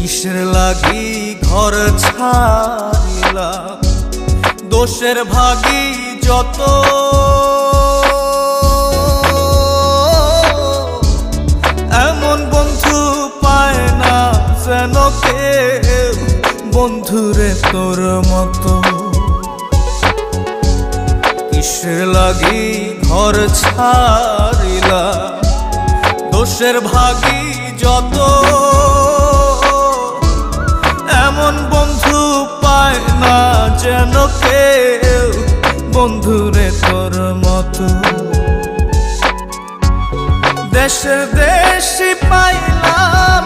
কিসের লাগি ঘর ছাড়িলাম, দোষের ভাগী যত। এমন বন্ধু পায় না যেন কেউ, বন্ধুরে তোর মতো। কিসের লাগি ঘর ছাড়িলাম, দোষের ভাগী যত। এমন বন্ধু পায় না যেন কেউ, বন্ধুরে তোর মতো। দেশে দেশে পাইলাম